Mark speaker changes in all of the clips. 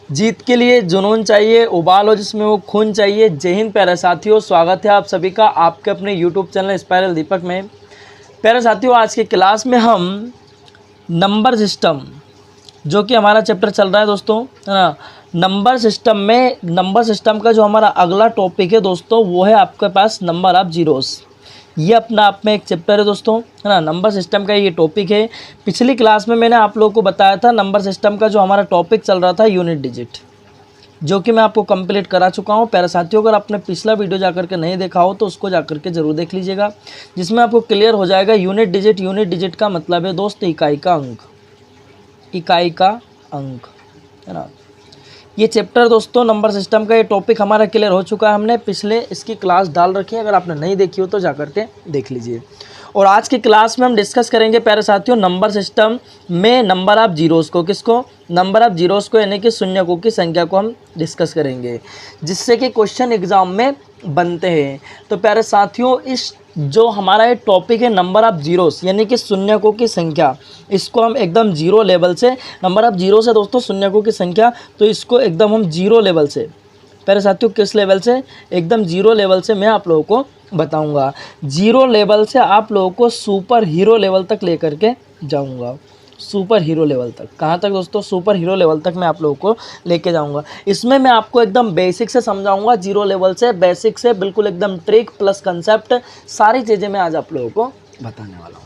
Speaker 1: जीत के लिए जुनून चाहिए, उबाल हो जिसमें वो खून चाहिए। जय हिंद प्यारे साथियों, स्वागत है आप सभी का आपके अपने यूट्यूब चैनल स्पाइरल दीपक में। प्यारे साथियों, आज की क्लास में हम नंबर सिस्टम, जो कि हमारा चैप्टर चल रहा है दोस्तों, है ना। नंबर सिस्टम का जो हमारा अगला टॉपिक है दोस्तों, वो है आपके पास नंबर ऑफ जीरोस। ये अपना आप में एक चैप्टर है दोस्तों, है ना। नंबर सिस्टम का ये टॉपिक है। पिछली क्लास में मैंने आप लोगों को बताया था नंबर सिस्टम का जो हमारा टॉपिक चल रहा था यूनिट डिजिट, जो कि मैं आपको कंप्लीट करा चुका हूँ। प्यारे साथियों, अगर आपने पिछला वीडियो जाकर के नहीं देखा हो तो उसको जाकर के ज़रूर देख लीजिएगा, जिसमें आपको क्लियर हो जाएगा यूनिट डिजिट। यूनिट डिजिट का मतलब है दोस्त इकाई का अंक, इकाई का अंक, है ना। ये चैप्टर दोस्तों नंबर सिस्टम का ये टॉपिक हमारा क्लियर हो चुका है। हमने पिछले इसकी क्लास डाल रखी है, अगर आपने नहीं देखी हो तो जाकर के देख लीजिए। और आज की क्लास में हम डिस्कस करेंगे प्यारे साथियों नंबर सिस्टम में नंबर ऑफ जीरोस को। किसको? नंबर ऑफ जीरोस को, यानी कि शून्यकों की संख्या को हम डिस्कस करेंगे, जिससे कि क्वेश्चन एग्जाम में बनते हैं। तो प्यारे साथियों, इस जो हमारा ये टॉपिक है नंबर ऑफ जीरोस, यानी कि शून्यकों की संख्या, इसको हम एकदम जीरो लेवल से, नंबर ऑफ जीरोस है दोस्तों शून्यकों की संख्या, तो इसको एकदम हम जीरो लेवल से, प्यारे साथियों किस लेवल से? एकदम जीरो लेवल से मैं आप लोगों को बताऊंगा। जीरो लेवल से आप लोगों को सुपर हीरो लेवल तक लेकर के जाऊंगा। सुपर हीरो लेवल तक, कहाँ तक दोस्तों? सुपर हीरो लेवल तक मैं आप लोगों को लेके जाऊंगा। इसमें मैं आपको एकदम बेसिक से समझाऊंगा, जीरो लेवल से, बेसिक से, बिल्कुल एकदम ट्रिक प्लस कंसेप्ट, सारी चीज़ें मैं आज आप लोगों को बताने वाला हूँ।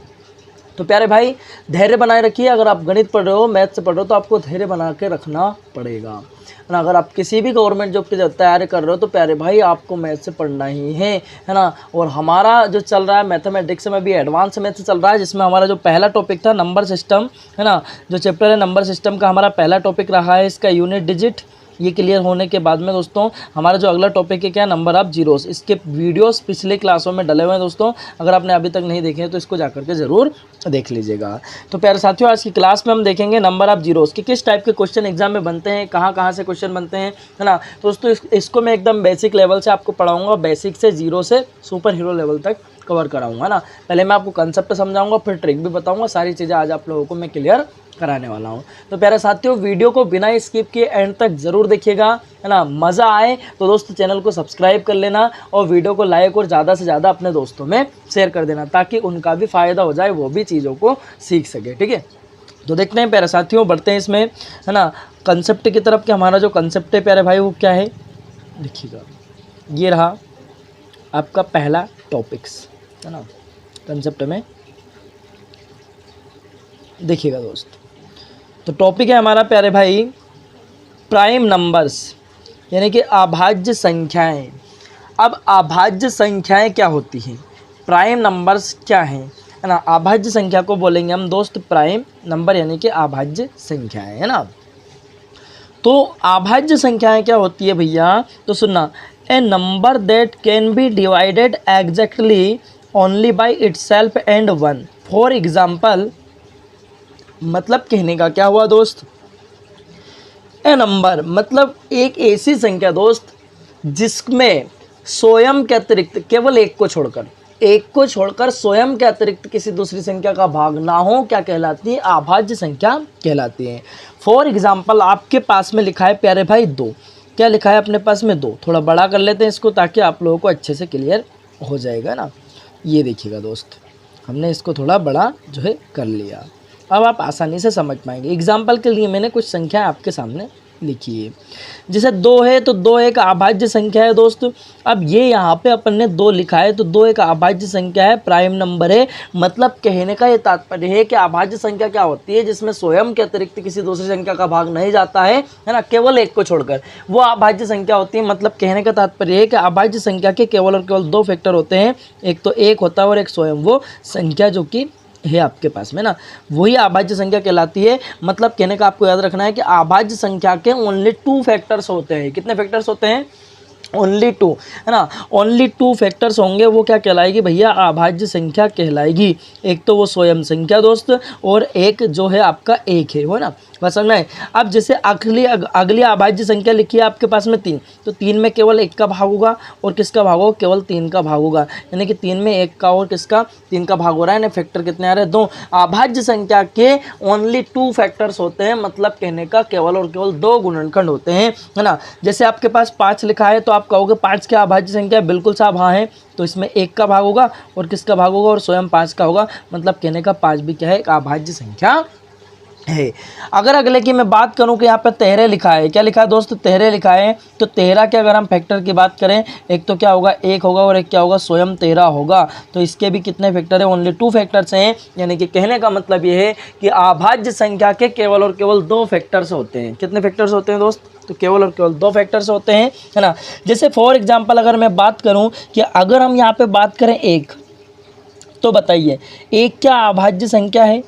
Speaker 1: तो प्यारे भाई, धैर्य बनाए रखिए। अगर आप गणित पढ़ रहे हो, मैथ से पढ़ रहे हो, तो आपको धैर्य बना के रखना पड़ेगा। ना अगर आप किसी भी गवर्नमेंट जॉब की तैयारी कर रहे हो तो प्यारे भाई आपको मैथ से पढ़ना ही है ना। और हमारा जो चल रहा है मैथमेटिक्स में भी एडवांस मैथ चल रहा है, जिसमें हमारा जो पहला टॉपिक था नंबर सिस्टम, है ना, जो चैप्टर है नंबर सिस्टम का हमारा पहला टॉपिक रहा है इसका यूनिट डिजिट। ये क्लियर होने के बाद में दोस्तों हमारा जो अगला टॉपिक है क्या? Number of zeros. इसके वीडियोस पिछले क्लासों में डले हुए हैं दोस्तों, अगर आपने अभी तक नहीं देखे हैं तो इसको जाकर के ज़रूर देख लीजिएगा। तो प्यारे साथियों, आज की क्लास में हम देखेंगे नंबर ऑफ जीरोस कि किस टाइप के क्वेश्चन एग्जाम में बनते हैं, कहाँ कहाँ से क्वेश्चन बनते हैं, है ना। दोस्तों इसको मैं एकदम बेसिक लेवल से आपको पढ़ाऊँगा, बेसिक से जीरो से सुपर हीरो लेवल तक कवर कराऊँगा ना। पहले मैं आपको कंसेप्ट समझाऊँगा, फिर ट्रिक भी बताऊँगा, सारी चीज़ें आज आप लोगों को मैं क्लियर कराने वाला हूँ। तो प्यारे साथियों, वीडियो को बिना स्किप किए एंड तक ज़रूर देखिएगा, है ना। मज़ा आए तो दोस्तों चैनल को सब्सक्राइब कर लेना और वीडियो को लाइक और ज़्यादा से ज़्यादा अपने दोस्तों में शेयर कर देना, ताकि उनका भी फ़ायदा हो जाए, वो भी चीज़ों को सीख सके। ठीक है, तो देखते हैं प्यारे साथियों, बढ़ते हैं इसमें, है ना, कंसेप्ट की तरफ। कि हमारा जो कंसेप्ट है प्यारे भाई वो क्या है, देखिएगा। ये रहा आपका पहला टॉपिक्स, है ना, कंसेप्ट में देखिएगा दोस्त। तो टॉपिक है हमारा प्यारे भाई प्राइम नंबर्स, यानी कि अभाज्य संख्याएं। अब अभाज्य संख्याएं क्या होती हैं, प्राइम नंबर्स क्या हैं, है ना। अभाज्य संख्या को बोलेंगे हम दोस्त प्राइम नंबर, यानी कि अभाज्य संख्याएं, है ना। तो अभाज्य संख्याएं क्या होती है भैया? तो सुनना, a number that can be divided exactly only by itself and one. For example, मतलब कहने का क्या हुआ दोस्त, ए नंबर मतलब एक ऐसी संख्या दोस्त जिसमें स्वयं के अतिरिक्त, केवल एक को छोड़कर स्वयं के अतिरिक्त किसी दूसरी संख्या का भाग ना हो, क्या कहलाती है? अभाज्य संख्या कहलाती है। फॉर एग्जाम्पल, आपके पास में लिखा है प्यारे भाई 2। क्या लिखा है अपने पास में? 2। थोड़ा बड़ा कर लेते हैं इसको, ताकि आप लोगों को अच्छे से क्लियर हो जाएगा ना। ये देखिएगा दोस्त, हमने इसको थोड़ा बड़ा जो है कर लिया, अब आप आसानी से समझ पाएंगे। एग्जाम्पल के लिए मैंने कुछ संख्या आपके सामने लिखी है। जैसे 2 है तो 2 एक अभाज्य संख्या है दोस्त। अब ये यहाँ पे अपन ने 2 लिखा है तो 2 एक अभाज्य संख्या है, प्राइम नंबर है। मतलब कहने का ये तात्पर्य है कि अभाज्य संख्या क्या होती है? जिसमें स्वयं के अतिरिक्त किसी दूसरी संख्या का भाग नहीं जाता है ना, केवल एक को छोड़कर, वो अभाज्य संख्या होती है। मतलब कहने का तात्पर्य है कि अभाज्य संख्या के केवल और केवल 2 फैक्टर होते हैं, एक तो एक होता है और एक स्वयं वो संख्या जो कि है आपके पास में ना, वही अभाज्य संख्या कहलाती है। मतलब कहने का आपको याद रखना है कि अभाज्य संख्या के ओनली 2 फैक्टर्स होते हैं। कितने फैक्टर्स होते हैं? ओनली 2, है ना। ओनली 2 फैक्टर्स होंगे, वो क्या कहलाएगी भैया? अभाज्य संख्या कहलाएगी। एक तो वो स्वयं संख्या दोस्त, और एक जो है आपका एक है, वो ना। बस समझ में आए। अब जैसे अगली अभाज्य संख्या लिखी है आपके पास में 3, तो 3 में केवल 1 का भाग होगा और किसका भाग होगा, केवल 3 का भाग होगा, यानी कि 3 में 1 का और किसका 3 का भाग हो रहा है। यानी फैक्टर कितने आ रहे हैं, 2। अभाज्य संख्या के ओनली 2 फैक्टर्स होते हैं, मतलब कहने का केवल और केवल 2 गुणनखंड होते हैं, है ना। जैसे आपके पास 5 लिखा है तो आप कहोगे 5 क्या अभाज्य संख्या, बिल्कुल साहब हाँ है, तो इसमें 1 का भाग होगा और किसका भाग होगा, और स्वयं 5 का होगा, मतलब कहने का 5 भी क्या है, एक अभाज्य संख्या है। अगर अगले की मैं बात करूं कि यहाँ पे 13 लिखा है, क्या लिखा है दोस्त, 13 लिखा है, तो 13 के अगर हम फैक्टर की बात करें, एक तो क्या होगा 1 होगा और एक क्या होगा स्वयं 13 होगा, तो इसके भी कितने फैक्टर है, ओनली 2 फैक्टर्स हैं। यानी कि कहने का मतलब ये है कि अभाज्य संख्या के केवल और केवल 2 फैक्टर्स होते हैं। कितने फैक्टर्स होते हैं दोस्त, तो केवल और केवल 2 फैक्टर्स होते हैं, है ना। जैसे फॉर एग्जाम्पल अगर मैं बात करूँ कि अगर हम यहाँ पे बात करें 1, तो बताइए 1 क्या अभाज्य संख्या है,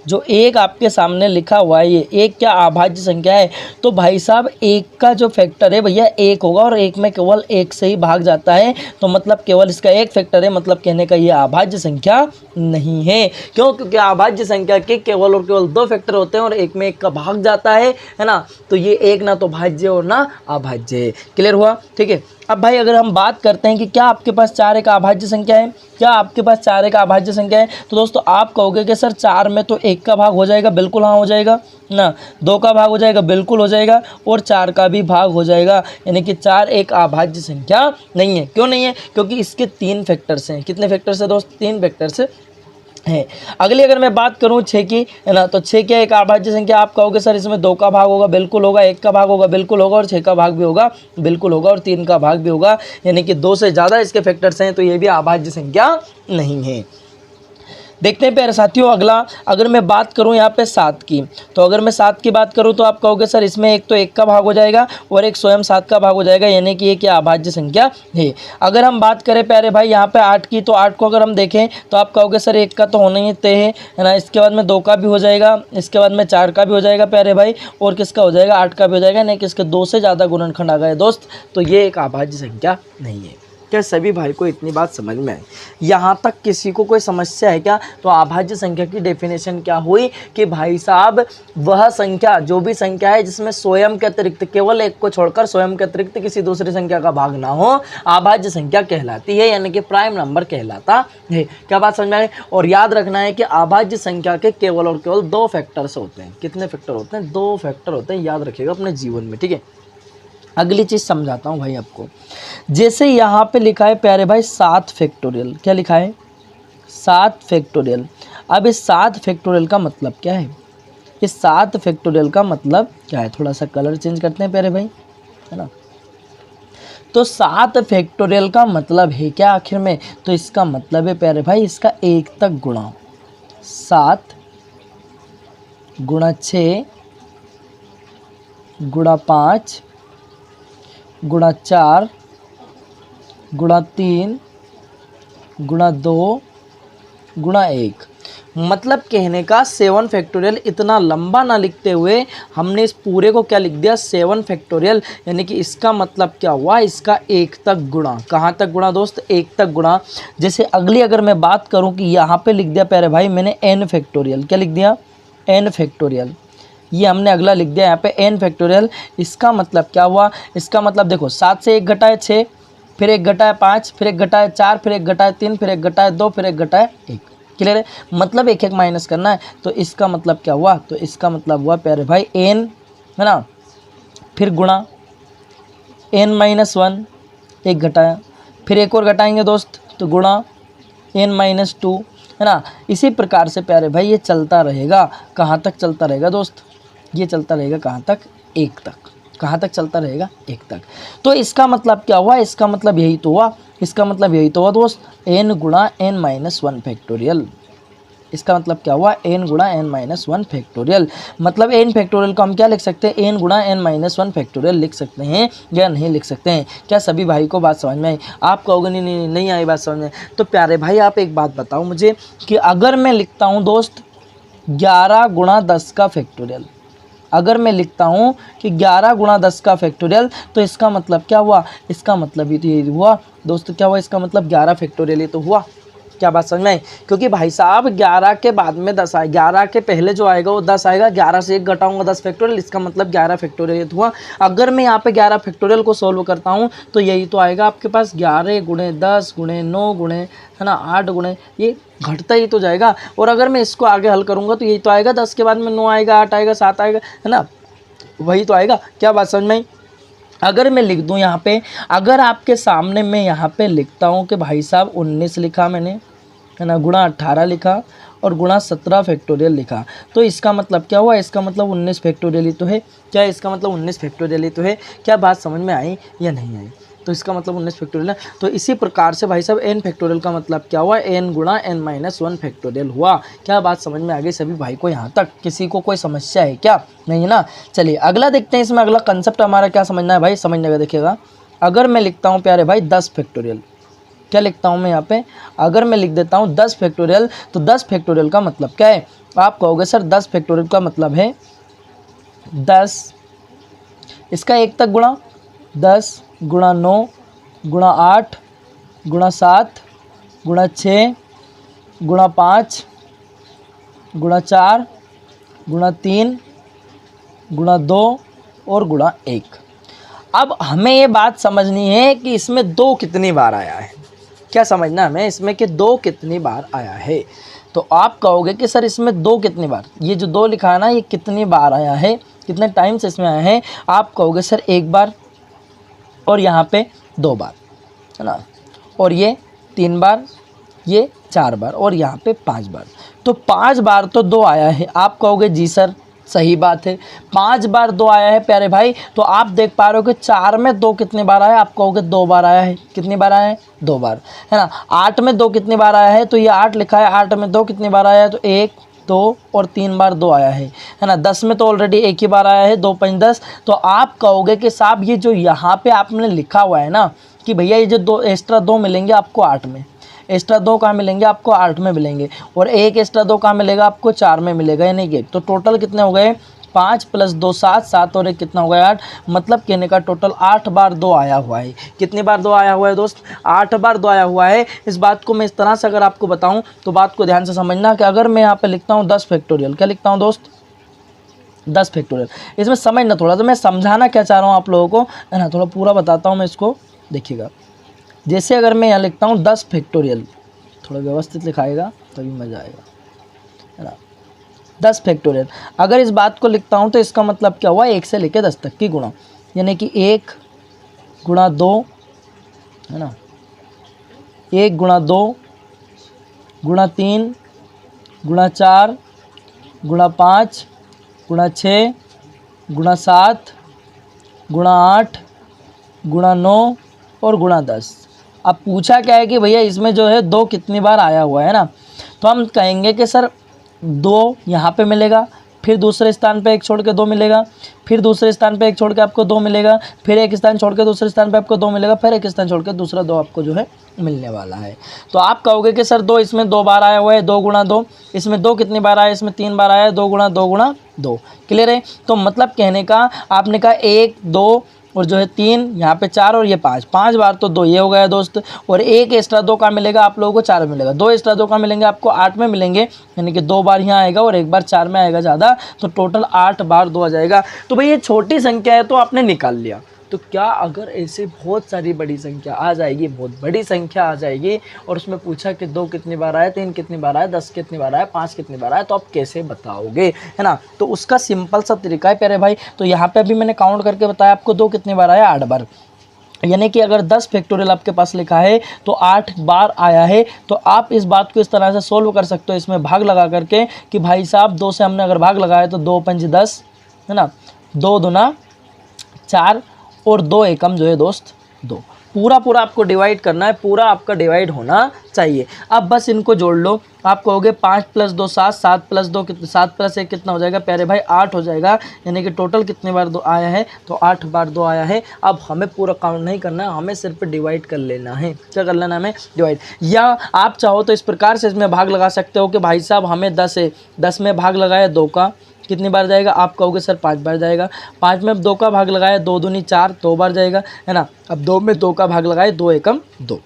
Speaker 1: जो 1 आपके सामने लिखा हुआ है ये 1 क्या अभाज्य संख्या है, तो भाई साहब 1 का जो फैक्टर है भैया 1 होगा और 1 में केवल 1 से ही भाग जाता है, तो मतलब केवल इसका 1 फैक्टर है, मतलब कहने का ये अभाज्य संख्या नहीं है। क्यों, क्योंकि अभाज्य संख्या के केवल और केवल 2 फैक्टर होते हैं और 1 में 1 का भाग जाता है ना, तो ये 1 ना तो भाज्य और ना अभाज्य है। क्लियर हुआ, ठीक है। अब भाई अगर हम बात करते हैं कि क्या आपके पास 4 एक अभाज्य संख्या है, क्या आपके पास 4 एक अभाज्य संख्या है, तो दोस्तों आप कहोगे कि सर 4 में तो 1 का भाग हो जाएगा, बिल्कुल हाँ हो जाएगा ना, 2 का भाग हो जाएगा, बिल्कुल हो जाएगा, और 4 का भी भाग हो जाएगा, यानी कि 4 एक अभाज्य संख्या नहीं है। क्यों नहीं है, क्योंकि इसके 3 फैक्टर्स हैं। कितने फैक्टर्स है दोस्त, 3 फैक्टर्स है। अगली अगर मैं बात करूं 6 की, है ना, तो 6 क्या एक अभाज्य संख्या, आप कहोगे सर इसमें 2 का भाग होगा, बिल्कुल होगा, 1 का भाग होगा, बिल्कुल होगा, और 6 का भाग भी होगा, बिल्कुल होगा, और 3 का भाग भी होगा, यानी कि 2 से ज़्यादा इसके फैक्टर्स हैं, तो ये भी अभाज्य संख्या नहीं है। देखते हैं प्यारे साथियों अगला, अगर मैं बात करूं यहाँ पे 7 की, तो अगर मैं 7 की बात करूं तो आप कहोगे सर इसमें एक तो 1 का भाग हो जाएगा और एक स्वयं 7 का भाग हो जाएगा, यानी कि ये क्या अभाज्य संख्या है। अगर हम बात करें प्यारे भाई यहाँ पे 8 की, तो 8 को अगर हम देखें तो आप कहोगे सर 1 का तो होना ही तय है ना, इसके बाद में 2 का भी हो जाएगा, इसके बाद में 4 का भी हो जाएगा प्यारे भाई, और किसका हो जाएगा, 8 का भी हो जाएगा, नहीं कि इसके 2 से ज़्यादा गुणनखंड आ गए दोस्त, तो ये एक अभाज्य संख्या नहीं है। क्या सभी भाई को इतनी बात समझ में आई, यहाँ तक किसी को कोई समस्या है क्या, तो अभाज्य संख्या की डेफिनेशन क्या हुई कि भाई साहब वह संख्या, जो भी संख्या है जिसमें स्वयं के अतिरिक्त, केवल 1 को छोड़कर स्वयं के अतिरिक्त किसी दूसरी संख्या का भाग ना हो, अभाज्य संख्या कहलाती है, यानी कि प्राइम नंबर कहलाता है। क्या बात समझ में आई। और याद रखना है कि अभाज्य संख्या के केवल और केवल 2 फैक्टर्स होते हैं। कितने फैक्टर होते हैं, 2 फैक्टर होते हैं, याद रखिएगा अपने जीवन में, ठीक है। अगली चीज़ समझाता हूँ भाई आपको, जैसे यहाँ पे लिखा है प्यारे भाई 7 फैक्टोरियल, क्या लिखा है 7 फैक्टोरियल। अब इस 7 फैक्टोरियल का मतलब क्या है, इस 7 फैक्टोरियल का मतलब क्या है, थोड़ा सा कलर चेंज करते हैं प्यारे भाई, है ना। तो 7 फैक्टोरियल का मतलब है क्या आखिर में, तो इसका मतलब है प्यारे भाई इसका 1 तक गुणा, 7 गुणा 6 गुणा 5 गुणा 4 गुणा 3 गुणा 2 गुणा 1। मतलब कहने का 7 फैक्टोरियल, इतना लंबा ना लिखते हुए हमने इस पूरे को क्या लिख दिया 7 फैक्टोरियल, यानी कि इसका मतलब क्या हुआ, इसका 1 तक गुणा। कहाँ तक गुणा दोस्त, 1 तक गुणा। जैसे अगली अगर मैं बात करूँ कि यहाँ पे लिख दिया प्यारे भाई मैंने n फैक्टोरियल, क्या लिख दिया n फैक्टोरियल, ये हमने अगला लिख दिया यहाँ पे n फैक्टोरियल। इसका मतलब क्या हुआ, इसका मतलब देखो 7 से 1 घटाए 6, फिर 1 घटाए 5, फिर 1 घटाए 4, फिर 1 घटाए 3, फिर 1 घटाए 2, फिर 1 घटाए 1। क्लियर है, मतलब एक एक माइनस करना है, तो इसका मतलब क्या हुआ, तो इसका मतलब हुआ प्यारे भाई n, है ना, फिर गुणा n-1, 1 घटाया, फिर एक और घटाएंगे दोस्त तो गुणा n-2, है ना। इसी प्रकार से प्यारे भाई ये चलता रहेगा, कहाँ तक चलता रहेगा दोस्त, ये चलता रहेगा कहाँ तक, 1 तक। कहाँ तक चलता रहेगा, 1 तक। तो इसका मतलब क्या हुआ, इसका मतलब यही तो हुआ, इसका मतलब यही तो हुआ दोस्त, n गुणा n-1 फैक्टोरियल। इसका मतलब क्या हुआ, n गुणा n-1 फैक्टोरियल। मतलब n फैक्टोरियल को हम क्या लिख सकते हैं, n गुणा n-1 फैक्टोरियल लिख सकते हैं या नहीं लिख सकते हैं। क्या सभी भाई को बात समझ में आई, आप कहोगे नहीं आई बात समझ में। तो प्यारे भाई आप एक बात बताओ मुझे कि अगर मैं लिखता हूँ दोस्त 11 गुणा 10 का फैक्टोरियल, अगर मैं लिखता हूँ कि 11 गुणा 10 का फैक्टोरियल, तो इसका मतलब क्या हुआ, इसका मतलब ये हुआ दोस्तों, क्या हुआ, इसका मतलब 11 फैक्टोरियल ही तो हुआ, क्या बात समझ में आई? क्योंकि भाई साहब 11 के बाद में 10 आए, 11 के पहले जो आएगा वो 10 आएगा, 11 से 1 घटाऊंगा 10 फैक्टोरियल, इसका मतलब 11 फैक्टोरियल हुआ। अगर मैं यहाँ पे 11 फैक्टोरियल को सोल्व करता हूँ तो यही तो आएगा आपके पास 11 गुणे 10 गुणे 9 गुणे है ना 8 गुणे, ये घटता ही तो जाएगा। और अगर मैं इसको आगे हल करूँगा तो यही तो आएगा, 10 के बाद में 9 आएगा, 8 आएगा, 7 आएगा, है ना, वही तो आएगा। क्या बात समझ में आई? अगर मैं लिख दूं यहाँ पे, अगर आपके सामने मैं यहाँ पे लिखता हूँ कि भाई साहब 19 लिखा मैंने, है ना, गुणा 18 लिखा और गुणा 17 फैक्टोरियल लिखा, तो इसका मतलब क्या हुआ? इसका मतलब 19 फैक्टोरियल ही तो है। क्या इसका मतलब 19 फैक्टोरियल ही तो है? क्या बात समझ में आई या नहीं आई? तो इसका मतलब 19 फैक्टोरियल है। तो इसी प्रकार से भाई साहब n फैक्टोरियल का मतलब क्या हुआ? n गुणा n-1 फैक्टोरियल हुआ। क्या बात समझ में आ गई सभी भाई को? यहाँ तक किसी को कोई समस्या है क्या? नहीं है ना। चलिए अगला देखते हैं। इसमें अगला कंसेप्ट हमारा क्या समझना है भाई? समझने का देखिएगा। अगर मैं लिखता हूँ प्यारे भाई 10 फैक्टोरियल, क्या लिखता हूँ मैं यहाँ पे? अगर मैं लिख देता हूँ 10 फैक्टोरियल, तो 10 फैक्टोरियल का मतलब क्या है? आप कहोगे सर 10 फैक्टोरियल का मतलब है 10, इसका 1 तक गुणा, 10 गुणा 9 गुणा 8 गुणा 7 गुणा 6 गुणा 5 गुणा 4 गुणा 3 गुणा 2 और गुणा 1। अब हमें ये बात समझनी है कि इसमें 2 कितनी बार आया है। क्या समझना हमें इसमें कि 2 कितनी बार आया है? तो आप कहोगे कि सर इसमें 2 कितनी बार, ये जो 2 लिखा है ना, ये कितनी बार आया है, कितने टाइम से इसमें आया है? आप कहोगे सर 1 बार और यहाँ पे 2 बार, है ना, और ये 3 बार, ये 4 बार और यहाँ पे 5 बार। तो 5 बार तो 2 आया है। आप कहोगे जी सर सही बात है, 5 बार 2 आया है प्यारे भाई। तो आप देख पा रहे हो कि 4 में 2 कितनी बार आया? आप कहोगे 2 बार आया है। कितनी बार आया है? 2 बार, है ना। 8 में 2 कितनी बार आया है? तो ये 8 लिखा है, 8 में 2 कितनी बार आया है? तो 1 2 और 3 बार 2 आया है ना। 10 में तो ऑलरेडी 1 ही बार आया है, 2 5 10। तो आप कहोगे कि साहब ये जो यहाँ पे आपने लिखा हुआ है ना कि भैया ये जो 2 एक्स्ट्रा 2 मिलेंगे आपको 8 में, एक्स्ट्रा 2 कहाँ मिलेंगे आपको? 8 में मिलेंगे, और 1 एक्स्ट्रा 2 कहाँ मिलेगा आपको? 4 में मिलेगा, यानी कि तो टोटल कितने हो गए? 5 + 2 7, 7 और 1 कितना हो गया? 8। मतलब कहने का टोटल 8 बार 2 आया हुआ है। कितनी बार 2 आया हुआ है दोस्त? 8 बार 2 आया हुआ है। इस बात को मैं इस तरह से अगर आपको बताऊं तो बात को ध्यान से समझना कि अगर मैं यहाँ पे लिखता हूँ 10 फैक्टोरियल, क्या लिखता हूँ दोस्त? 10 फैक्टोरियल। इसमें समझना थोड़ा, तो मैं समझाना क्या चाह रहा हूँ आप लोगों को, है ना, थोड़ा पूरा बताता हूँ मैं इसको, देखिएगा। जैसे अगर मैं यहाँ लिखता हूँ 10 फैक्टोरियल, थोड़ा व्यवस्थित लिखाएगा तभी मज़ा आएगा, है ना। 10 फैक्टोरियल, अगर इस बात को लिखता हूँ तो इसका मतलब क्या हुआ? 1 से लेकर 10 तक की गुणा, यानी कि 1 गुणा 2, है ना, 1 गुणा 2 गुणा 3 गुणा 4 गुणा 5 गुणा 6 गुणा 7 गुणा 8 गुणा 9 और गुणा 10। अब पूछा क्या है कि भैया इसमें जो है 2 कितनी बार आया हुआ है ना, तो हम कहेंगे कि सर 2 यहाँ पे मिलेगा, फिर दूसरे स्थान पे 1 छोड़ के 2 मिलेगा, फिर दूसरे स्थान पे 1 छोड़ के आपको 2 मिलेगा, फिर एक स्थान छोड़ के दूसरे स्थान पे आपको 2 मिलेगा, फिर एक स्थान छोड़ के दूसरा 2 आपको जो है मिलने वाला है। तो आप कहोगे कि सर 2 इसमें 2 बार आया हुआ है, 2 गुणा 2, इसमें 2 कितनी बार आया? इसमें 3 बार आया है, 2 गुणा 2 गुणा 2। क्लियर है? तो मतलब कहने का आपने कहा 1 2 और जो है 3, यहाँ पे 4 और ये 5, 5 बार तो 2 ये हो गया दोस्त, और 1 एक्स्ट्रा 2 का मिलेगा आप लोगों को? 4 में मिलेगा। 2 एक्स्ट्रा 2 का मिलेंगे आपको? 8 में मिलेंगे, यानी कि 2 बार यहाँ आएगा और 1 बार 4 में आएगा ज़्यादा, तो टोटल 8 बार 2 आ जाएगा। तो भाई ये छोटी संख्या है तो आपने निकाल लिया। तो क्या अगर ऐसे बहुत सारी बड़ी संख्या आ जाएगी, बहुत बड़ी संख्या आ जाएगी, और उसमें पूछा कि 2 कितनी बार आया, 3 कितनी बार आया, 10 कितनी बार आया, 5 कितनी बार आया, तो आप कैसे बताओगे, है ना। तो उसका सिंपल सा तरीका है प्यारे भाई। तो यहाँ पे अभी मैंने काउंट करके बताया आपको 2 कितनी बार आया? 8 बार। यानी कि अगर 10 फैक्टोरियल आपके पास लिखा है तो 8 बार आया है। तो आप इस बात को इस तरह से सोल्व कर सकते हो, इसमें भाग लगा करके कि भाई साहब 2 से हमने अगर भाग लगाया तो 2 पंच 10, है ना, 2 दूना 4 और 2 एकम जो है दोस्त 2। पूरा आपको डिवाइड करना है, पूरा आपका डिवाइड होना चाहिए। अब बस इनको जोड़ लो। आप कहोगे 5 + 2 7, 7 + 2 कितना, 7 + 1 कितना हो जाएगा प्यारे भाई? 8 हो जाएगा। यानी कि टोटल कितने बार 2 आया है? तो 8 बार 2 आया है। अब हमें पूरा काउंट नहीं करना है, हमें सिर्फ डिवाइड कर लेना है। क्या कर लेना है हमें? डिवाइड। या आप चाहो तो इस प्रकार से इसमें भाग लगा सकते हो कि भाई साहब हमें 10 है, 10 में भाग लगाया 2 का, कितनी बार जाएगा? आप कहोगे सर 5 बार जाएगा। 5 में अब 2 का भाग लगाया, 2 दूनी 4, 2 बार जाएगा, है ना। अब 2 में 2 का भाग लगाए, 2 एकम 2,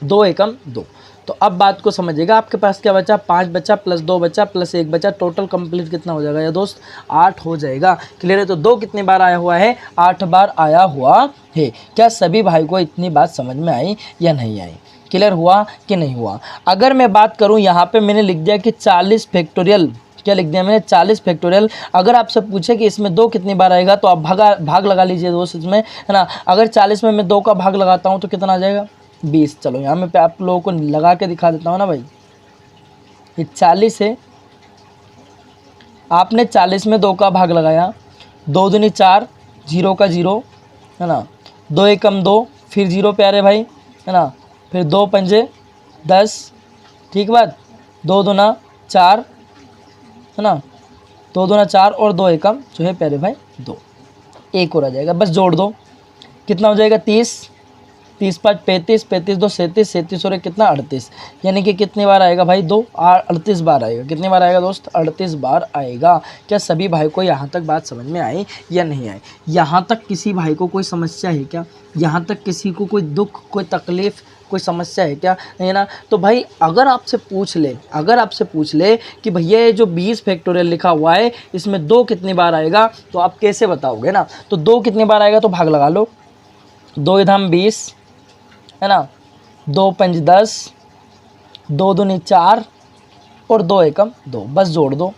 Speaker 1: 2 एकम 2। तो अब बात को समझिएगा, आपके पास क्या बचा, 5 बचा प्लस 2 बचा प्लस 1 बचा, टोटल कंप्लीट कितना हो जाएगा या दोस्त, 8 हो जाएगा। क्लियर है। तो 2 कितनी बार आया हुआ है, 8 बार आया हुआ है। क्या सभी भाई को इतनी बात समझ में आई या नहीं आई, क्लियर हुआ कि नहीं हुआ। अगर मैं बात करूं, यहाँ पे मैंने लिख दिया कि 40 फैक्टोरियल, क्या लिख दिया मैंने, 40 फैक्टोरियल। अगर आपसे पूछे कि इसमें 2 कितनी बार आएगा तो आप भाग लगा लीजिए दोस्त इसमें, है ना। अगर 40 में मैं 2 का भाग लगाता हूँ तो कितना आ जाएगा, 20। चलो यहाँ मैं आप लोगों को लगा के दिखा देता हूँ ना भाई। ये 40 है, आपने 40 में 2 का भाग लगाया, 2 दूनी 4, 0 का 0, है ना, 2 एकम 2, फिर 0 प्यारे भाई, है ना, फिर 2 पंजे 10, ठीक बात, 2 दूना 4, है ना, 2 दूना 4 और 2 एकम जो है प्यारे भाई 2, एक और आ जाएगा, बस जोड़ दो, कितना हो जाएगा 30, 30 5 35, 35 2 37, 37 और 1 कितना 38, यानी कि कितनी बार आएगा भाई, 2 38 बार आएगा। कितनी बार आएगा दोस्त, 38 बार आएगा। क्या सभी भाई को यहाँ तक बात समझ में आई या नहीं आई, यहाँ तक किसी भाई को कोई समस्या है क्या, यहाँ तक किसी को कोई दुख, कोई तकलीफ़, कोई समस्या है क्या, नहीं ना। तो भाई अगर आपसे पूछ ले कि भैया ये जो 20 फैक्टोरियल लिखा हुआ है इसमें 2 कितनी बार आएगा, तो आप कैसे बताओगे ना। तो 2 कितनी बार आएगा तो भाग लगा लो, 2 धाम 20, है ना, 2 पंज 10, 2 दूनी 4 और 2 एकम 2, बस जोड़ दो,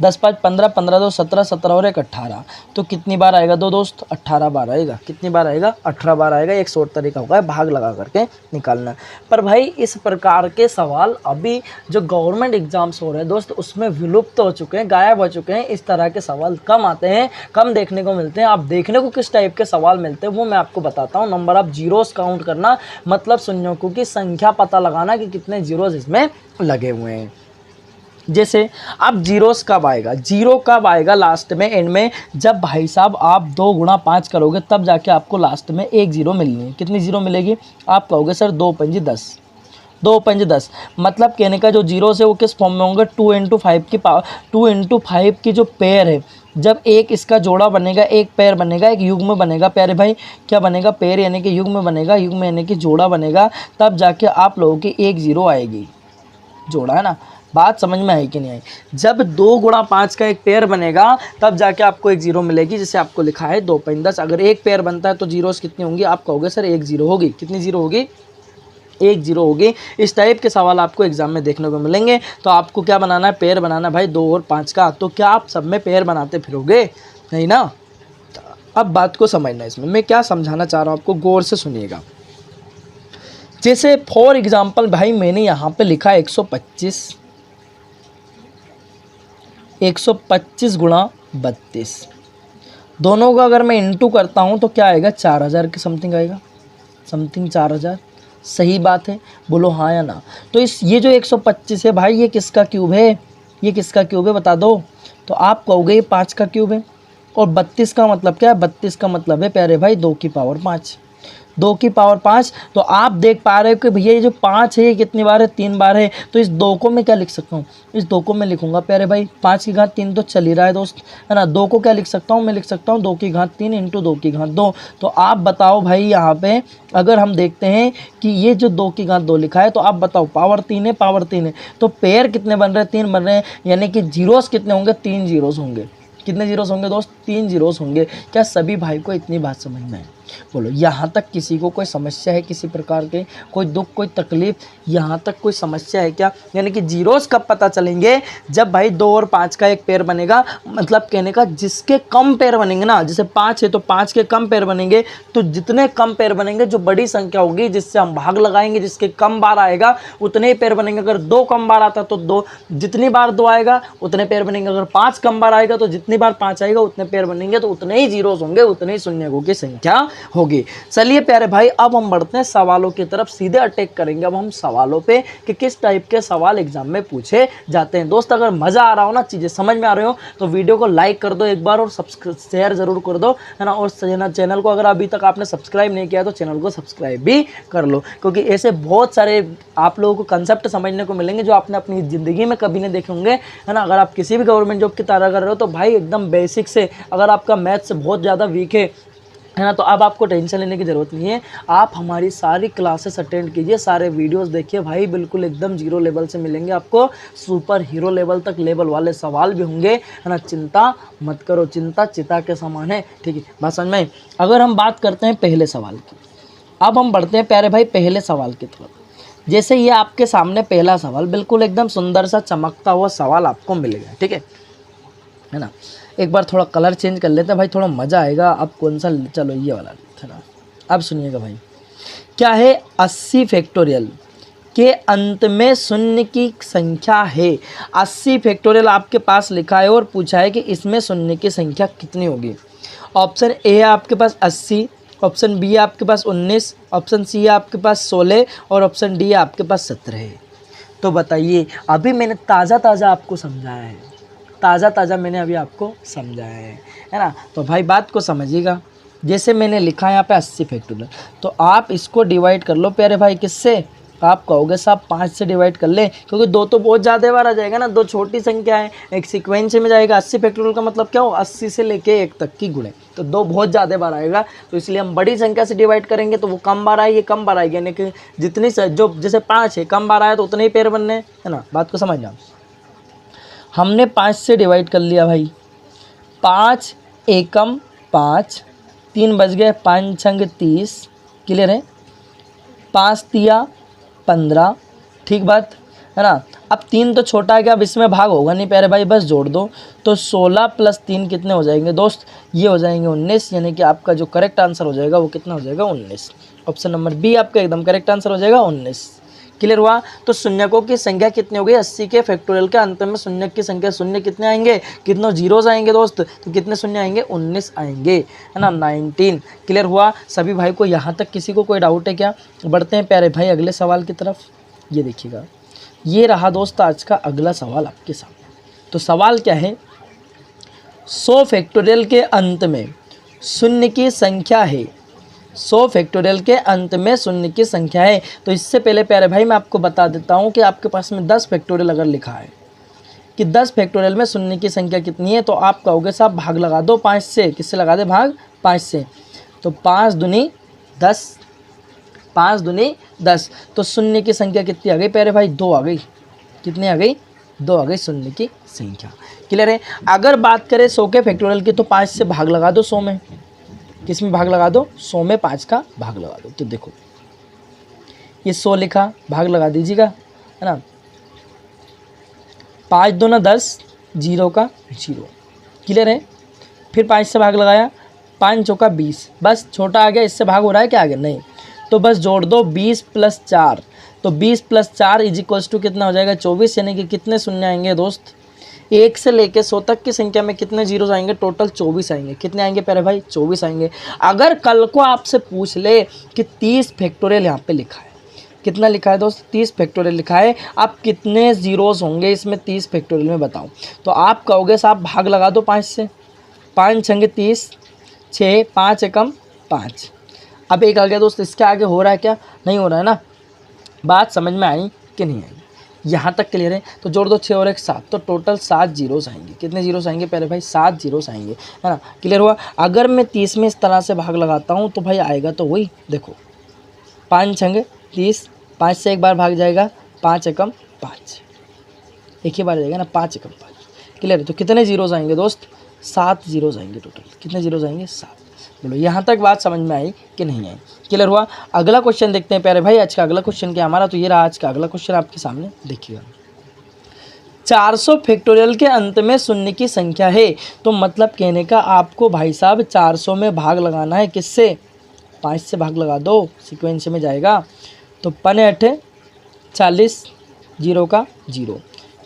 Speaker 1: 10 5 15, 15 2 17, 17 और 1 18। तो कितनी बार आएगा दो दोस्त, 18 बार आएगा। कितनी बार आएगा, 18 बार आएगा। एक शॉर्ट तरीका होगा भाग लगा करके निकालना। पर भाई इस प्रकार के सवाल अभी जो गवर्नमेंट एग्जाम्स हो रहे हैं दोस्त उसमें विलुप्त हो चुके हैं, गायब हो चुके हैं। इस तरह के सवाल कम आते हैं, कम देखने को मिलते हैं। आप देखने को किस टाइप के सवाल मिलते हैं वो मैं आपको बताता हूँ। नंबर ऑफ जीरोस काउंट करना, मतलब शून्यों की संख्या पता लगाना कि कितने जीरोस इसमें लगे हुए हैं। जैसे अब जीरोस कब आएगा, जीरो कब आएगा लास्ट में, एंड में, जब भाई साहब आप 2 गुणा 5 करोगे तब जाके आपको लास्ट में 1 जीरो मिलनी है। कितनी जीरो मिलेगी, आप कहोगे सर 2 पंजी 10, 2 पंज 10, मतलब कहने का जो जीरोस है वो किस फॉर्म में होंगे, 2 × 5 की पावर, 2 × 5 की जो पेयर है, जब एक इसका जोड़ा बनेगा, एक पेयर बनेगा, एक युग्म बनेगा प्यारे भाई, क्या बनेगा, पेयर यानी कि युग्म बनेगा, युग्म यानी कि जोड़ा बनेगा, तब जाके आप लोगों की 1 जीरो आएगी, जोड़ा है ना। बात समझ में आई कि नहीं आई। जब 2 गुणा 5 का एक पेयर बनेगा तब जाके आपको 1 जीरो मिलेगी, जैसे आपको लिखा है 2 पंज 10। अगर एक पेयर बनता है तो जीरोस कितनी होंगी, आप कहोगे सर 1 जीरो होगी। कितनी जीरो होगी, 1 जीरो होगी। इस टाइप के सवाल आपको एग्जाम में देखने को मिलेंगे। तो आपको क्या बनाना है, पेयर बनाना है भाई 2 और 5 का। तो क्या आप सब में पेयर बनाते फिरोगे, नहीं ना। अब बात को समझना, इसमें मैं क्या समझाना चाह रहा हूँ आपको, गौर से सुनिएगा। जैसे फॉर एग्जाम्पल भाई मैंने यहाँ पे लिखा 125, 125 गुणा 32, दोनों का अगर मैं इंटू करता हूँ तो क्या आएगा, 4000 के समथिंग आएगा, समथिंग 4000। सही बात है, बोलो हाँ या ना। तो ये जो 125 है भाई ये किसका क्यूब है, ये किसका क्यूब है बता दो। तो आप कहोगे ये 5 का क्यूब है। और 32 का मतलब क्या है, 32 का मतलब है प्यारे भाई 2 की पावर 5, 2 की पावर 5। तो आप देख पा रहे हो कि भैया ये जो 5 है ये कितनी बार है, 3 बार है। तो इस 2 को मैं क्या लिख सकता हूँ, इस 2 को मैं लिखूंगा प्यारे भाई 5 की घात 3 तो चल ही रहा है दोस्त, है ना। 2 को क्या लिख सकता हूँ, मैं लिख सकता हूँ 2 की घात 3 इंटू 2 की घात 2। तो आप बताओ भाई यहाँ पे अगर हम देखते हैं कि ये जो 2 की घात 2 लिखा है, तो आप बताओ पावर 3 है, पावर 3 है, तो पेयर कितने बन रहे हैं, 3 बन रहे हैं, यानी कि जीरोस कितने होंगे, 3 जीरोस होंगे। कितने जीरोस होंगे दोस्त, 3 जीरोस होंगे। क्या सभी भाई को इतनी बात समझ में है, बोलो। यहाँ तक किसी को कोई समस्या है, किसी प्रकार के कोई दुख, कोई तकलीफ, यहाँ तक कोई समस्या है क्या। यानी कि जीरोस कब पता चलेंगे, जब भाई 2 और 5 का एक पेयर बनेगा, मतलब कहने का जिसके कम पेयर बनेंगे ना, जैसे 5 है तो 5 के कम पेयर बनेंगे, तो जितने कम पेयर बनेंगे जो बड़ी संख्या होगी जिससे हम भाग लगाएंगे, जिसके कम बार आएगा उतने ही पेयर बनेंगे। अगर 2 कम बार आता तो 2, जितनी बार 2 आएगा उतने पेयर बनेंगे। अगर 5 कम बार आएगा तो जितनी बार 5 आएगा उतने पेयर बनेंगे, तो उतने ही जीरोस होंगे, उतने ही शून्यों की संख्या होगी। चलिए प्यारे भाई अब हम बढ़ते हैं सवालों की तरफ, सीधे अटैक करेंगे अब हम सवालों पे कि किस टाइप के सवाल एग्जाम में पूछे जाते हैं। दोस्त अगर मजा आ रहा हो ना, चीजें समझ में आ रही हो, तो वीडियो को लाइक कर दो एक बार और शेयर जरूर कर दो, है ना। और चैनल को अगर अभी तक आपने सब्सक्राइब नहीं किया तो चैनल को सब्सक्राइब भी कर लो, क्योंकि ऐसे बहुत सारे आप लोगों को कंसेप्ट समझने को मिलेंगे जो आपने अपनी जिंदगी में कभी नहीं देखे होंगे, है ना। अगर आप किसी भी गवर्नमेंट जॉब की तैयारी कर रहे हो तो भाई एकदम बेसिक से, अगर आपका मैथ्स बहुत ज़्यादा वीक है है ना। तो अब आपको टेंशन लेने की ज़रूरत नहीं है, आप हमारी सारी क्लासेस अटेंड कीजिए, सारे वीडियोस देखिए भाई, बिल्कुल एकदम जीरो लेवल से मिलेंगे आपको, सुपर हीरो लेवल तक लेवल वाले सवाल भी होंगे, है ना। चिंता मत करो, चिंता चिता के समान है, ठीक है, बात समझ में आई। अगर हम बात करते हैं पहले सवाल की, अब हम बढ़ते हैं प्यारे भाई पहले सवाल की तरफ। जैसे ये आपके सामने पहला सवाल, बिल्कुल एकदम सुंदर सा चमकता हुआ सवाल आपको मिल गया, ठीक है ना। एक बार थोड़ा कलर चेंज कर लेते हैं भाई, थोड़ा मज़ा आएगा। अब कौन सा, चलो ये वाला है ना। अब सुनिएगा भाई, क्या है 80 फैक्टोरियल के अंत में शून्य की संख्या है। 80 फैक्टोरियल आपके पास लिखा है और पूछा है कि इसमें शून्य की संख्या कितनी होगी। ऑप्शन ए है आपके पास 80, ऑप्शन बी है आपके पास 19, ऑप्शन सी है आपके पास 16 और ऑप्शन डी है आपके पास 17 है। तो बताइए, अभी मैंने ताज़ा आपको समझाया है, ताज़ा मैंने अभी आपको समझाया है ना। तो भाई बात को समझिएगा, जैसे मैंने लिखा है यहाँ पे 80 फैक्टोरियल, तो आप इसको डिवाइड कर लो प्यारे भाई, किससे, आप कहोगे साहब 5 से डिवाइड कर ले, क्योंकि 2 तो बहुत ज़्यादा बार आ जाएगा ना, 2 छोटी संख्या है, एक सीक्वेंस में जाएगा। 80 फैक्टोरियल का मतलब क्या हो, 80 से लेके 1 तक की गुणे, तो 2 बहुत ज़्यादा बार आएगा, तो इसलिए हम बड़ी संख्या से डिवाइड करेंगे तो वो कम बार आएगी, कम बार आएगी, यानी कि जितनी जो जैसे 5 है, कम बार आया तो उतने ही पैर बनने, है ना। बात को समझना, हमने 5 से डिवाइड कर लिया भाई, 5 एकम 5, 3 बच गए, 5 छंग 30, क्लियर है, 5 तिया 15, ठीक बात है ना। अब 3 तो छोटा है, क्या अब इसमें भाग होगा नहीं प्यारे भाई, बस जोड़ दो, तो 16 + 3 कितने हो जाएंगे दोस्त, ये हो जाएंगे 19, यानी कि आपका जो करेक्ट आंसर हो जाएगा वो कितना हो जाएगा, 19। ऑप्शन नंबर बी आपका एकदम करेक्ट आंसर हो जाएगा 19। क्लियर हुआ। तो शून्यकों की संख्या कितनी हो गई, 80 के फैक्टोरियल के अंत में शून्य की संख्या, शून्य कितने आएंगे, कितने जीरोस आएंगे दोस्त, तो कितने शून्य आएंगे, 19 आएंगे, है ना, 19। क्लियर हुआ सभी भाई को, यहाँ तक किसी को कोई डाउट है क्या। बढ़ते हैं प्यारे भाई अगले सवाल की तरफ। ये देखिएगा, ये रहा दोस्त आज का अगला सवाल आपके सामने। तो सवाल क्या है, 100 फैक्टोरियल के अंत में शून्य की संख्या है, 100 फैक्टोरियल के अंत में शून्य की संख्या है। तो इससे पहले प्यारे भाई मैं आपको बता देता हूँ कि आपके पास में 10 फैक्टोरियल अगर लिखा है कि 10 फैक्टोरियल में शून्य की संख्या कितनी है, तो आप कहोगे साहब भाग लगा दो 5 से, किससे लगा दे भाग, 5 से, तो 5 दूनी 10, 5 दूनी 10, तो शून्य की संख्या कितनी आ गई प्यारे भाई, 2 आ गई, कितनी आ गई, 2 आ गई शून्य की संख्या। क्लियर है। अगर बात करें 100 के फैक्टोरियल की, तो 5 से भाग लगा दो 100 में, किस में भाग लगा दो, 100 में 5 का भाग लगा दो। तो देखो ये 100 लिखा, भाग लगा दीजिएगा, है ना, 5 दूना 10, 0 का 0, क्लियर है। फिर 5 से भाग लगाया, 5 चौका 20, बस छोटा आ गया, इससे भाग हो रहा है क्या आगे, नहीं, तो बस जोड़ दो 20 + 4, तो 20 + 4 = कितना हो जाएगा, 24, यानी कि कितने शून्य आएंगे दोस्त, 1 से लेके 100 तक की संख्या में कितने जीरोस आएंगे, टोटल 24 आएंगे। कितने आएंगे प्यारे भाई, 24 आएंगे। अगर कल को आपसे पूछ ले कि 30 फैक्टोरियल यहाँ पे लिखा है, कितना लिखा है दोस्त, 30 फैक्टोरियल लिखा है, आप कितने जीरोस होंगे इसमें 30 फैक्टोरियल में बताओ, तो आप कहोगे साहब भाग लगा दो 5 से, 5 छंगे 30, 6, 5 एकम 5। अब एक आ गया दोस्त, इसके आगे हो रहा है क्या, नहीं हो रहा है ना। बात समझ में आई कि नहीं आई, यहाँ तक क्लियर है। तो जोड़ दो 6 और 1 7, तो टोटल 7 जीरोस आएंगे। कितने जीरोस आएंगे पहले भाई, 7 जीरोस आएंगे, है ना। क्लियर हुआ। अगर मैं 30 में इस तरह से भाग लगाता हूँ तो भाई आएगा तो वही देखो, 5 छंगे 30, 5 से एक बार भाग जाएगा, 5 एकम 5, एक ही बार जाएगा ना, 5 एकम 5। क्लियर है। तो कितने जीरोस आएंगे दोस्त, 7 जीरोस आएंगे टोटल। कितने जीरोस आएंगे, 7। बोलो यहाँ तक बात समझ में आई कि नहीं आई। क्लियर हुआ। अगला क्वेश्चन देखते हैं प्यारे भाई, आज का अगला क्वेश्चन क्या हमारा, तो ये रहा आज का अगला क्वेश्चन आपके सामने, देखिएगा। 400 फैक्टोरियल के अंत में शून्य की संख्या है, तो मतलब कहने का आपको भाई साहब 400 में भाग लगाना है, किससे, 5 से भाग लगा दो, सीक्वेंस में जाएगा, तो 5 8 40, 0 का 0।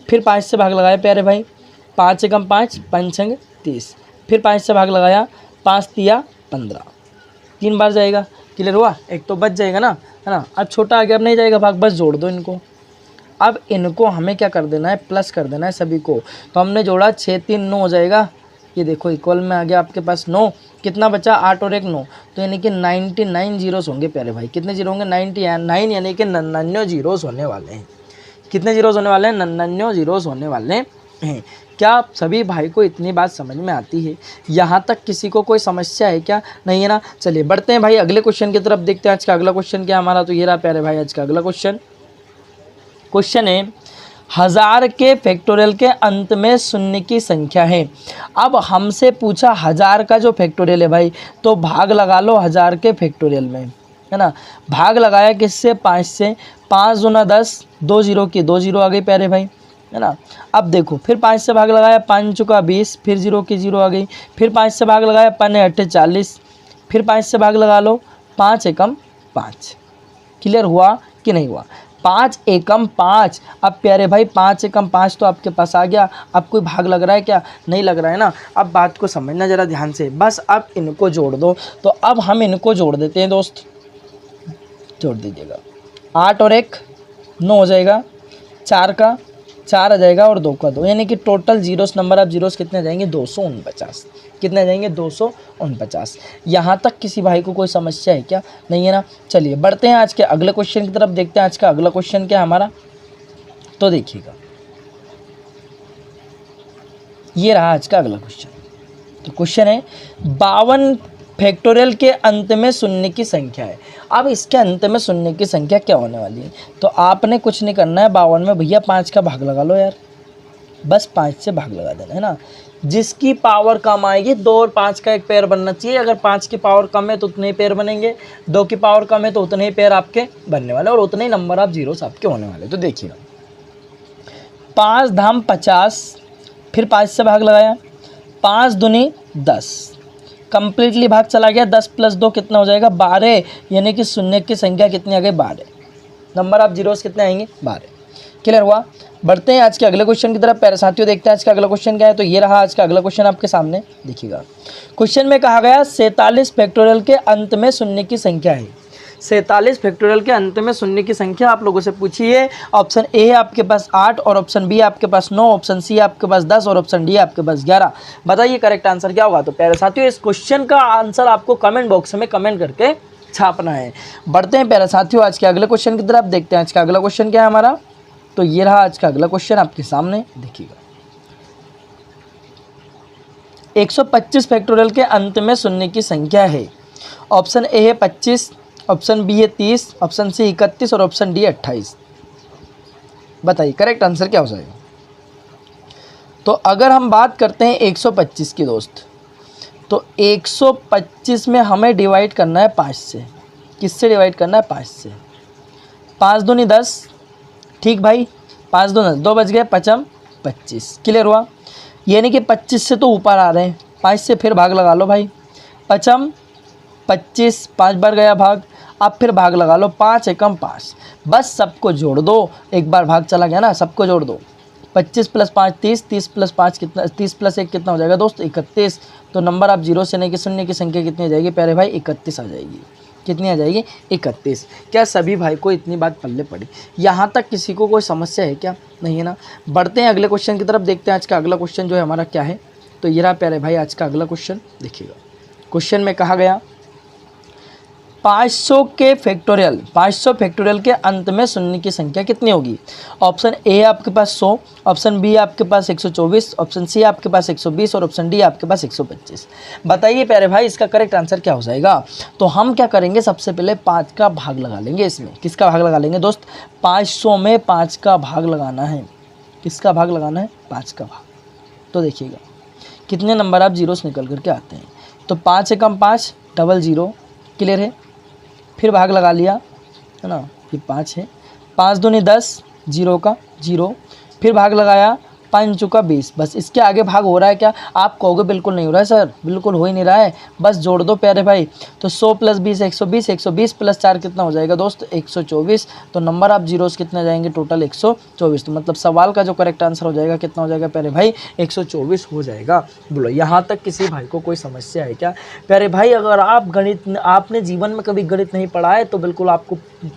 Speaker 1: फिर 5 से भाग लगाया प्यारे भाई, 5 एकम 5, 5 छंग 30, फिर 5 से भाग लगाया, 5 तिया 15, 3 बार जाएगा। क्लियर हुआ। एक तो बच जाएगा ना, है ना। अब छोटा आ गया, अब नहीं जाएगा भाग, बस जोड़ दो इनको। अब इनको हमें क्या कर देना है, प्लस कर देना है सभी को। तो हमने जोड़ा 6 3 9 हो जाएगा, ये देखो इक्वल में आ गया आपके पास 9, कितना बचा 8 और 1 9, तो यानी कि 99 जीरोस होंगे प्यारे भाई। कितने जीरो होंगे, 99, यानी कि 99 जीरोस होने वाले हैं। कितने जीरोस होने वाले हैं, 99 जीरोस होने वाले हैं। क्या आप सभी भाई को इतनी बात समझ में आती है? यहाँ तक किसी को कोई समस्या है क्या? नहीं है ना? चलिए बढ़ते हैं भाई अगले क्वेश्चन की तरफ, देखते हैं आज का अगला क्वेश्चन क्या हमारा। तो ये रहा प्यारे भाई आज का अगला क्वेश्चन। क्वेश्चन है 1000 के फैक्टोरियल के अंत में शून्य की संख्या है। अब हमसे पूछा 1000 का जो फैक्टोरियल है भाई, तो भाग लगा लो 1000 के फैक्टोरियल में, है ना। भाग लगाया किससे? 5 से। 5 दूना 10, 2 जीरो की 2 जीरो आ गई प्यारे भाई, है ना। अब देखो फिर 5 से भाग लगाया, 5 चुका 20, फिर 0 की 0 आ गई। फिर 5 से भाग लगाया, 5 8 40, फिर 5 से भाग लगा लो, 5 एकम 5। क्लियर हुआ कि नहीं हुआ? 5 एकम 5। अब प्यारे भाई 5 एकम 5 तो आपके पास आ गया। अब कोई भाग लग रहा है क्या? नहीं लग रहा है ना। अब बात को समझना ज़रा ध्यान से, बस अब इनको जोड़ दो। तो अब हम इनको जोड़ देते हैं दोस्त, जोड़ दीजिएगा। 8 और 1 9 हो जाएगा, 4 का 4 आ जाएगा और 2 का 2, यानी कि total zeros number of zeros कितने आ जाएंगे? 249। कितने आ जाएंगे? 249। यहाँ तक किसी भाई को कोई समस्या है क्या? नहीं है ना। चलिए बढ़ते हैं आज के अगले क्वेश्चन की तरफ, देखते हैं आज का अगला क्वेश्चन क्या है हमारा। तो देखिएगा ये रहा आज का अगला क्वेश्चन। तो क्वेश्चन है 52 फैक्टोरियल के अंत में शून्य की संख्या है। अब इसके अंत में शून्य की संख्या क्या होने वाली है? तो आपने कुछ नहीं करना है, 52 में भैया 5 का भाग लगा लो यार, बस 5 से भाग लगा देना, है ना। जिसकी पावर कम आएगी, 2 और 5 का एक पेयर बनना चाहिए। अगर 5 की पावर कम है तो उतने ही पेयर बनेंगे, 2 की पावर कम है तो उतने ही पेयर आपके बनने वाले, और उतने ही नंबर ऑफ जीरोस आपके होने वाले। तो देखिएगा 5 धाम 50, फिर 5 से भाग लगाया, 5 दूनी 10, कंप्लीटली भाग चला गया। 10 + 2 कितना हो जाएगा? 12, यानी कि शून्य की संख्या कितनी आ गई? 12। नंबर ऑफ जीरोस कितने आएंगे? 12। क्लियर हुआ? बढ़ते हैं आज के अगले क्वेश्चन की तरफ प्यारे साथियों, देखते हैं आज का अगला क्वेश्चन क्या है। तो ये रहा आज का अगला क्वेश्चन आपके सामने, देखिएगा। क्वेश्चन में कहा गया 47 फैक्टोरियल के अंत में शून्य की संख्या है। 47 फैक्टोरियल के अंत में शून्य की संख्या आप लोगों से पूछी है। ऑप्शन ए है आपके पास 8, और ऑप्शन बी आपके पास 9, ऑप्शन सी आपके पास 10, और ऑप्शन डी आपके पास 11। बताइए करेक्ट आंसर क्या होगा? तो प्यारे साथियों इस क्वेश्चन का आंसर आपको कमेंट बॉक्स में कमेंट करके छापना है। बढ़ते हैं प्यारे साथियों आज के अगले क्वेश्चन की तरफ, देखते हैं आज का अगला क्वेश्चन क्या है हमारा। तो ये रहा आज का अगला क्वेश्चन आपके सामने, देखिएगा। 125 फैक्टोरियल के अंत में शून्य की संख्या है। ऑप्शन ए है 25, ऑप्शन बी है 30, ऑप्शन सी 31, और ऑप्शन डी 28। बताइए करेक्ट आंसर क्या हो जाएगा? तो अगर हम बात करते हैं 125 की दोस्त, तो 125 में हमें डिवाइड करना है 5 से। किससे डिवाइड करना है? 5 से। 5 दूनी 10, ठीक भाई, 5 दूनी 10, 2 बच गए, 5 25। क्लियर हुआ? यानी कि 25 से तो ऊपर आ रहे हैं, 5 से फिर भाग लगा लो भाई। 5 25, 5 बार गया भाग, अब फिर भाग लगा लो, 5 एकम 5। बस सबको जोड़ दो, एक बार भाग चला गया ना, सबको जोड़ दो। 25 + 5 30, 30 + 5 कितना? 30 + 1 कितना हो जाएगा दोस्त? 31। तो नंबर आप जीरो से नहीं कि शून्य की संख्या कितनी आ जाएगी प्यारे भाई? 31 आ जाएगी। कितनी आ जाएगी? 31। क्या सभी भाई को इतनी बात पल्ले पड़ी? यहाँ तक किसी को कोई समस्या है क्या? नहीं है ना। बढ़ते हैं अगले क्वेश्चन की तरफ, देखते हैं आज का अगला क्वेश्चन जो है हमारा क्या है। तो ये रहा प्यारे भाई आज का अगला क्वेश्चन, देखिएगा। क्वेश्चन में कहा गया 500 फैक्टोरियल के अंत में शून्य की संख्या कितनी होगी? ऑप्शन ए आपके पास 100, ऑप्शन बी आपके पास 124, ऑप्शन सी आपके पास 120, और ऑप्शन डी आपके पास 125। बताइए प्यारे भाई इसका करेक्ट आंसर क्या हो जाएगा? तो हम क्या करेंगे, सबसे पहले 5 का भाग लगा लेंगे इसमें। किसका भाग लगा लेंगे दोस्त? 500 में 5 का भाग लगाना है। किसका भाग लगाना है? 5 का भाग। तो देखिएगा कितने नंबर आप जीरोस निकल करके आते हैं। तो 5 एकम 5, डबल 0। क्लियर है? फिर भाग लगा लिया, है ना, ये 5 है। 5 दूनी 10, 0 का 0, फिर भाग लगाया, 5 चुका 20। बस इसके आगे भाग हो रहा है क्या? आप कहोगे बिल्कुल नहीं हो रहा है सर, बिल्कुल हो ही नहीं रहा है, बस जोड़ दो प्यारे भाई। तो 100 + 20 120, 120 + 4 कितना हो जाएगा दोस्त? 124। तो नंबर ऑफ जीरोस कितने जाएंगे? टोटल 124। तो मतलब सवाल का जो करेक्ट आंसर हो जाएगा कितना हो जाएगा प्यारे भाई? 124 हो जाएगा। बोलो यहाँ तक किसी भाई को कोई समस्या है क्या? प्यारे भाई अगर आप आपने जीवन में कभी गणित नहीं पढ़ा है तो बिल्कुल आपको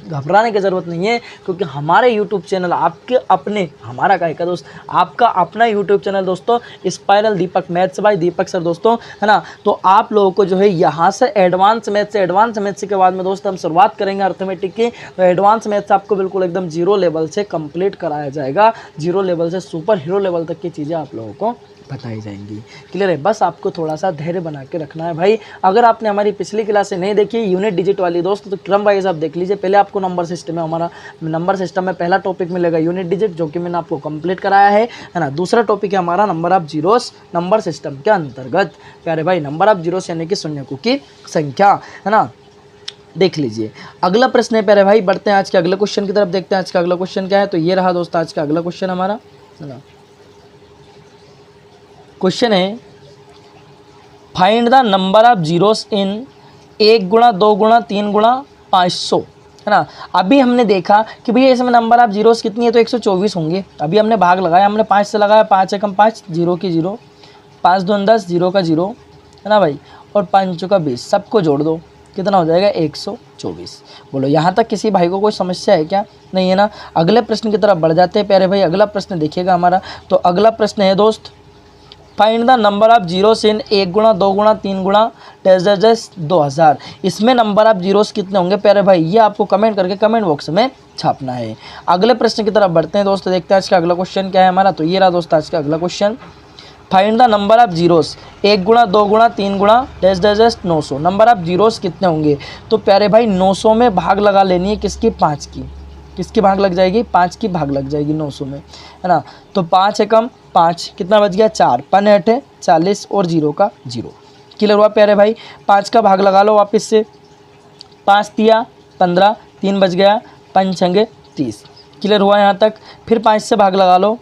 Speaker 1: घबराने की ज़रूरत नहीं है, क्योंकि हमारे यूट्यूब चैनल आपके अपने, हमारा का दोस्त, आपका अपना यूट्यूब चैनल दोस्तों spiral Deepak maths by Deepak sir दोस्तों, है ना। तो आप लोगों को जो है यहाँ से एडवांस मैथ्स के बाद में दोस्तों हम शुरुआत करेंगे अर्थमेटिक की। तो एडवांस मैथ्स आपको बिल्कुल एकदम जीरो लेवल से कंप्लीट कराया जाएगा, जीरो लेवल से सुपर हीरो लेवल तक की चीज़ें आप लोगों को बताई जाएंगी। क्लियर है, बस आपको थोड़ा सा धैर्य बना के रखना है भाई। अगर आपने हमारी पिछली क्लासें नहीं देखी यूनिट डिजिट वाली दोस्त, तो क्रम वाइज आप देख लीजिए। पहले आपको नंबर सिस्टम है, हमारा नंबर सिस्टम में पहला टॉपिक मिलेगा यूनिट डिजिट, जो कि मैंने आपको कंप्लीट कराया है ना। दूसरा टॉपिक है हमारा number of zeros, number system के अंतर्गत प्यारे भाई नंबर ऑफ जीरोस यानी कि शून्यकों की संख्या, है ना। देख लीजिए अगला प्रश्न है प्यारे भाई, बढ़ते हैं आज के अगले क्वेश्चन की तरफ, देखते हैं आज का अगला क्वेश्चन क्या है। तो ये रहा दोस्त आज का अगला क्वेश्चन हमारा, है ना। क्वेश्चन है find the number of zeros इन 1 गुणा 2 गुणा 3 गुणा 500, है ना। अभी हमने देखा कि भैया इसमें नंबर ऑफ जीरोस कितनी है, तो 124 होंगे। अभी हमने भाग लगाया, हमने 5 से लगाया, 5 एकम 5, 0 की 0, 5 दूनी 10, 0 का 0, है ना भाई, और 5 का 20, सबको जोड़ दो, कितना हो जाएगा 124। बोलो यहाँ तक किसी भाई को कोई समस्या है क्या? नहीं है ना। अगले प्रश्न की तरफ बढ़ जाते हैं प्यारे भाई। अगला प्रश्न देखिएगा हमारा, तो अगला प्रश्न है दोस्त find the number of zeros इन 1 गुणा 2 गुणा 3 गुणा 2000। इसमें नंबर ऑफ जीरोस कितने होंगे प्यारे भाई, ये आपको कमेंट करके कमेंट बॉक्स में छापना है। अगले प्रश्न की तरफ बढ़ते हैं दोस्तों, देखते हैं आज का अगला क्वेश्चन क्या है हमारा। तो ये रहा दोस्त आज का अगला question, find the number of zeros 1 गुणा 2 गुणा 3 गुणा 900। नंबर ऑफ जीरोस कितने होंगे, तो प्यारे भाई 900 में भाग लगा लेनी है किसकी, 5 की। किसकी भाग लग जाएगी, 5 की भाग लग जाएगी 900 में, है ना। तो 5 एकम 5, कितना बच गया 4, 5 8 40 और 0 का 0। क्लियर हुआ प्यारे भाई। 5 का भाग लगा लो वापस से, 5 तिया 15, 3 बच गया, 5 छंगे 30। क्लियर हुआ यहाँ तक। फिर 5 से भाग लगा लो,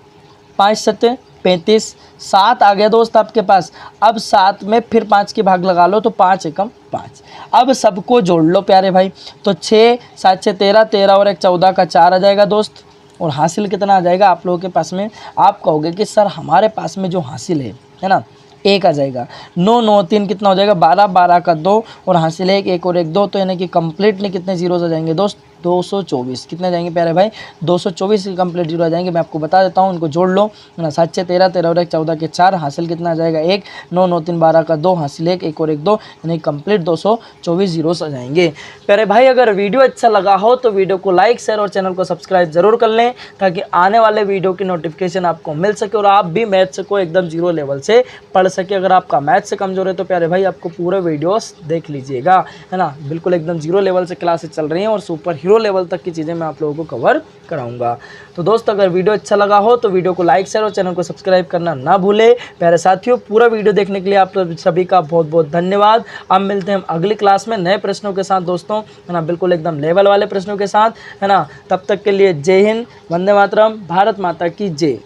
Speaker 1: 5 सत्ते 35, 7 आ गया दोस्त आपके पास। अब 7 में फिर 5 की भाग लगा लो, तो 5 एकम 5। अब सबको जोड़ लो प्यारे भाई, तो 6 7 6 13, 13 और 1 14 का 4 आ जाएगा दोस्त। और हासिल कितना आ जाएगा आप लोगों के पास में, आप कहोगे कि सर हमारे पास में जो हासिल है ना, 1 आ जाएगा। 9 9 3 कितना हो जाएगा 12, 12 का 2 और हासिल 1, 1 और 1 2, तो यानी कि कंप्लीटली कितने जीरोस आ जाएंगे दोस्त, 224। कितने जाएंगे प्यारे भाई, 224 के कंप्लीट जीरो आ जाएंगे। मैं आपको बता देता हूँ, उनको जोड़ लो, है ना। 7 6 13, 13 और 1 14 के 4, हासिल कितना आ जाएगा 1, 9 9 3 12 का 2, हासिल 1, 1 और 1 2, यानी कंप्लीट 224 जीरोस आ जाएंगे। प्यारे भाई अगर वीडियो अच्छा लगा हो तो वीडियो को लाइक शेयर और चैनल को सब्सक्राइब जरूर कर लें, ताकि आने वाले वीडियो की नोटिफिकेशन आपको मिल सके और आप भी मैथ्स को एकदम जीरो लेवल से पढ़ सके। अगर आपका मैथ्स से कमजोर है तो प्यारे भाई आपको पूरे वीडियोस देख लीजिएगा, है ना। बिल्कुल एकदम जीरो लेवल से क्लासेस चल रही हैं और सुपर हीरो लेवल तक की चीज़ें मैं आप लोगों को कवर कराऊंगा। तो दोस्तों अगर वीडियो अच्छा लगा हो तो वीडियो को लाइक शेयर और चैनल को सब्सक्राइब करना ना भूले। प्यारे साथियों पूरा वीडियो देखने के लिए आप सभी का बहुत बहुत धन्यवाद। अब मिलते हैं हम अगली क्लास में नए प्रश्नों के साथ दोस्तों, है ना, बिल्कुल एकदम लेवल वाले प्रश्नों के साथ, है ना। तब तक के लिए जय हिंद, वंदे मातरम, भारत माता की जय।